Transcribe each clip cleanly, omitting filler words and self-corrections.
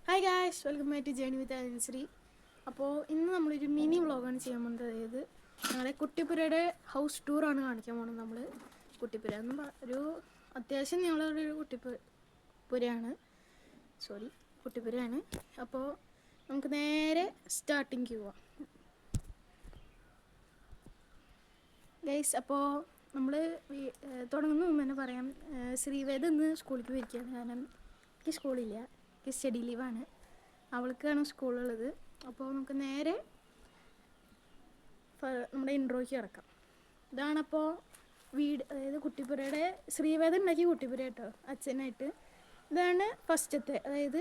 Hi guys, welcome back to journey with Ansari. അപ്പോൾ ഇന്ന് നമ്മളൊരു മിനി വ്ളോഗാണ് ചെയ്യാൻ പോകുന്നത്. അതായത് ഞങ്ങളുടെ കുട്ടിപ്പുരയുടെ ഹൗസ് ടൂറാണ് കാണിക്കാൻ പോകുന്നത്. നമ്മൾ കുട്ടിപ്പുര എന്ന് ഒരു അത്യാവശ്യം ഞങ്ങളൊരു കുട്ടിപ്പുരയാണ്. അപ്പോൾ നമുക്ക് നേരെ സ്റ്റാർട്ടിങ് പോവാം ഗൈസ്. അപ്പോൾ നമ്മൾ തുടങ്ങുന്ന മുമ്പ് തന്നെ പറയാം, ശ്രീവേദ ഇന്ന് സ്കൂളിലേക്ക് പോയിരിക്കുകയാണ്. കാരണം എനിക്ക് സ്കൂളില്ല, എനിക്ക് സ്റ്റഡി ലീവാണ്. അവൾക്കാണ് സ്കൂളുള്ളത്. അപ്പോൾ നമുക്ക് നേരെ നമ്മുടെ ഇൻട്രോയ്ക്ക് കിടക്കാം. ഇതാണപ്പോൾ വീട്, അതായത് കുട്ടിപ്പുരയുടെ ശ്രീവേദ ഉണ്ടാക്കിയ കുട്ടിപ്പുര കേട്ടോ, അച്ഛനായിട്ട്. ഇതാണ് ഫസ്റ്റത്തെ, അതായത്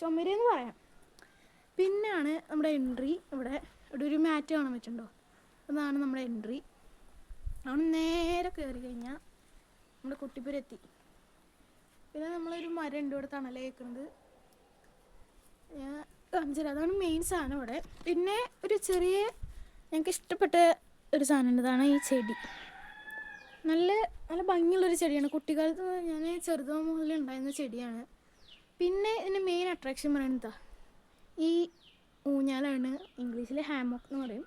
ചുമരെന്ന് പറയാം. പിന്നെയാണ് നമ്മുടെ എൻട്രി. ഇവിടെ ഒരു മാറ്റ് കാണാൻ പറ്റുന്നുണ്ടോ? അതാണ് നമ്മുടെ എൻട്രി. അവിടെ നേരെ കയറി കഴിഞ്ഞാൽ നമ്മുടെ കുട്ടിപ്പുര എത്തി. പിന്നെ നമ്മളൊരു മരം ഉണ്ട് ഇവിടെ തണല കേൾക്കുന്നത്. ഞാൻ കാണിച്ചുതരാം. അതാണ് മെയിൻ സാധനം ഇവിടെ. പിന്നെ ഒരു ചെറിയ ഞങ്ങൾക്ക് ഇഷ്ടപ്പെട്ട ഒരു സാധനം ഉണ്ട്. ഇതാണ് ഈ ചെടി. നല്ല നല്ല ഭംഗിയുള്ളൊരു ചെടിയാണ്. കുട്ടിക്കാലത്ത് ഞാൻ ചെറുതോ മുതലേ ഉണ്ടായിരുന്ന ചെടിയാണ്. പിന്നെ ഇതിൻ്റെ മെയിൻ അട്രാക്ഷൻ പറയുന്നത് ഈ ഊഞ്ഞാലാണ്. ഇംഗ്ലീഷിൽ ഹാമോക്ക് എന്ന് പറയും.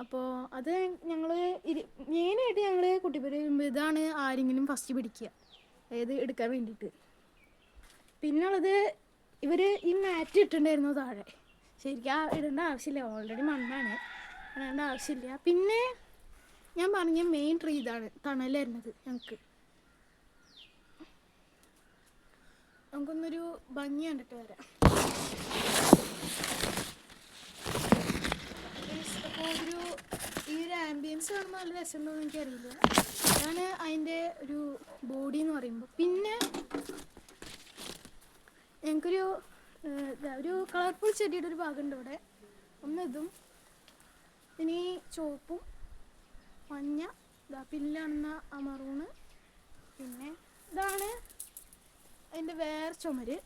അപ്പോൾ അത് ഞങ്ങൾ മെയിനായിട്ട് ഞങ്ങൾ കുട്ടിപ്പുര വരുമ്പോൾ ഇതാണ് ആരെങ്കിലും ഫസ്റ്റ് പിടിക്കുക, അതായത് എടുക്കാൻ വേണ്ടിയിട്ട്. പിന്നുള്ളത് ഇവർ ഈ മാറ്റ് ഇട്ടിട്ടുണ്ടായിരുന്നു താഴെ. ശരിക്കും ഇടേണ്ട ആവശ്യമില്ല, ഓൾറെഡി മണ്ണാണ്, ഇടേണ്ട ആവശ്യമില്ല. പിന്നെ ഞാൻ പറഞ്ഞ മെയിൻ ട്രീ ഇതാണ്, തണൽ വരുന്നത് ഞങ്ങൾക്ക്. നമുക്കൊന്നൊരു ഭംഗി കണ്ടിട്ട് വരാം. അപ്പോൾ ഈ ഒരു ആംബിയൻസ് കാണുമ്പോൾ നല്ല രസമുണ്ടോയെന്ന് എനിക്കറിയില്ല. അതാണ് അതിൻ്റെ ഒരു ബോഡി എന്ന് പറയുമ്പോൾ. പിന്നെ ഞങ്ങൾക്കൊരു ഒരു കളർഫുൾ ചെടിയുടെ ഒരു ഭാഗമുണ്ട് ഇവിടെ. ഒന്ന് ഇതും, പിന്നെ ഈ ചുവപ്പും മഞ്ഞ, പിന്നിലാണെന്ന ആ മറൂണ്. പിന്നെ ഇതാണ് അതിൻ്റെ വേറെ ചുമര്,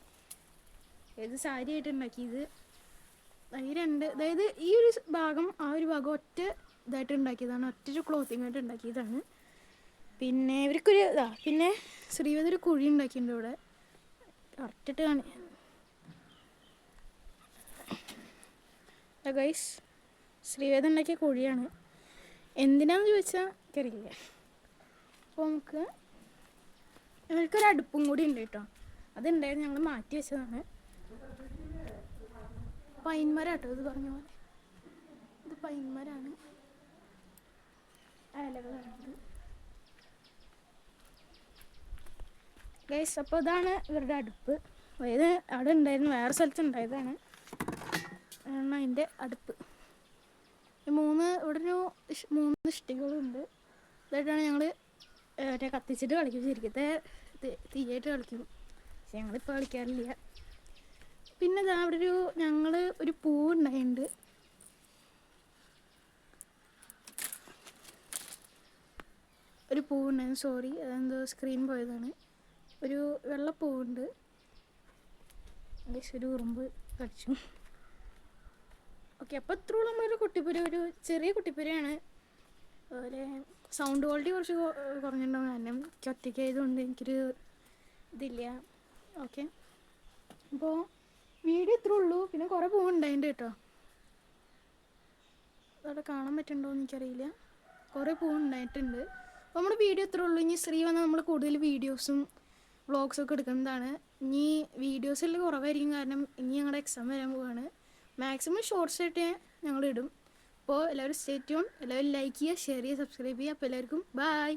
ഏത് സാരിയായിട്ട് ഉണ്ടാക്കിയത്. ഈ രണ്ട്, അതായത് ഈ ഒരു ഭാഗം ആ ഒരു ഭാഗം ഒറ്റ ഇതായിട്ട് ഉണ്ടാക്കിയതാണ്, ഒറ്റൊരു ക്ലോത്തിങ് ആയിട്ട് ഉണ്ടാക്കിയതാണ്. പിന്നെ ഇവർക്കൊരു പിന്നെ ശ്രീവേദ ഒരു കുഴി ഉണ്ടാക്കിയിട്ടുണ്ട് ഇവിടെ. കറക്റ്റിട്ട് ഗൈസ്, ശ്രീവേദ ഉണ്ടാക്കിയ കുഴിയാണ്. എന്തിനാന്ന് ചോദിച്ചാൽ എനിക്കറിയില്ല. അപ്പോൾ ഞങ്ങൾക്കൊരു അടുപ്പും കൂടി ഉണ്ട് കേട്ടോ. അതുണ്ടായിരുന്നു, ഞങ്ങൾ മാറ്റി വെച്ചതാണ്. പൈൻമരം കേട്ടോ, ഇത് പറഞ്ഞ പോലെ ഇത് പൈൻമരാണ്. ഇലകളാണത് ഗൈസ്. അപ്പോൾ ഇതാണ് ഇവരുടെ അടുപ്പ്. അതായത് അവിടെ ഉണ്ടായിരുന്നു, വേറെ സ്ഥലത്ത് ഉണ്ടായതാണ് അതിൻ്റെ അടുപ്പ്. ഇവിടെ ഒരു 3 ഇഷ്ടികളുണ്ട്. ഇതായിട്ടാണ് ഞങ്ങൾ മറ്റേ കത്തിച്ചിട്ട് കളിക്കും. ശരിക്കത്തെ തീയായിട്ട് കളിക്കും, പക്ഷെ ഞങ്ങളിപ്പോൾ കളിക്കാറില്ല. പിന്നെ ഇതാ അവിടെ ഞങ്ങൾ ഒരു പൂവ് ഉണ്ടായിട്ടുണ്ട്. ഒരു പൂവുണ്ടായിരുന്നു, സോറി അതെന്തോ സ്ക്രീൻ പോയതാണ്. ഒരു വെള്ളപ്പൂവുണ്ട്. ഒരു ഉറുമ്പ് കടിച്ചു. ഓക്കെ, അപ്പോൾ ഇത്രയുള്ള നമ്മളൊരു കുട്ടിപ്പുര, ഒരു ചെറിയ കുട്ടിപ്പുരയാണ്. അതുപോലെ സൗണ്ട് ക്വാളിറ്റി കുറച്ച് കുറഞ്ഞിട്ടുണ്ടാകും, കാരണം എനിക്ക് ഒറ്റയ്ക്കായതുകൊണ്ട് എനിക്കൊരു ഇതില്ല. ഓക്കെ, അപ്പോൾ വീഡിയോ ഇത്രേ ഉള്ളൂ. പിന്നെ കുറേ പൂവുണ്ടായിട്ടുണ്ട് കേട്ടോ, അതവിടെ കാണാൻ പറ്റുന്നുണ്ടോ എന്ന് എനിക്കറിയില്ല. കുറേ പൂവുണ്ടായിട്ടുണ്ട്. അപ്പോൾ നമ്മുടെ വീഡിയോ ഇത്രേ ഉള്ളൂ. ഇനി ശ്രീ വന്നാൽ നമ്മൾ കൂടുതൽ വീഡിയോസും വ്ളോഗ്സൊക്കെ എടുക്കുന്നതാണ്. ഇനി വീഡിയോസിൽ കുറവായിരിക്കും, കാരണം ഇനി ഞങ്ങളുടെ എക്സാം വരാൻ പോവുകയാണ്. മാക്സിമം ഷോർട്ട്സായിട്ട് ഞങ്ങൾ ഇടും. അപ്പോൾ എല്ലാവരും സ്റ്റേ ട്യൂൺ. എല്ലാവരും ലൈക്ക് ചെയ്യുക, ഷെയർ ചെയ്യുക, സബ്സ്ക്രൈബ് ചെയ്യുക. അപ്പോൾ എല്ലാവർക്കും ബൈ.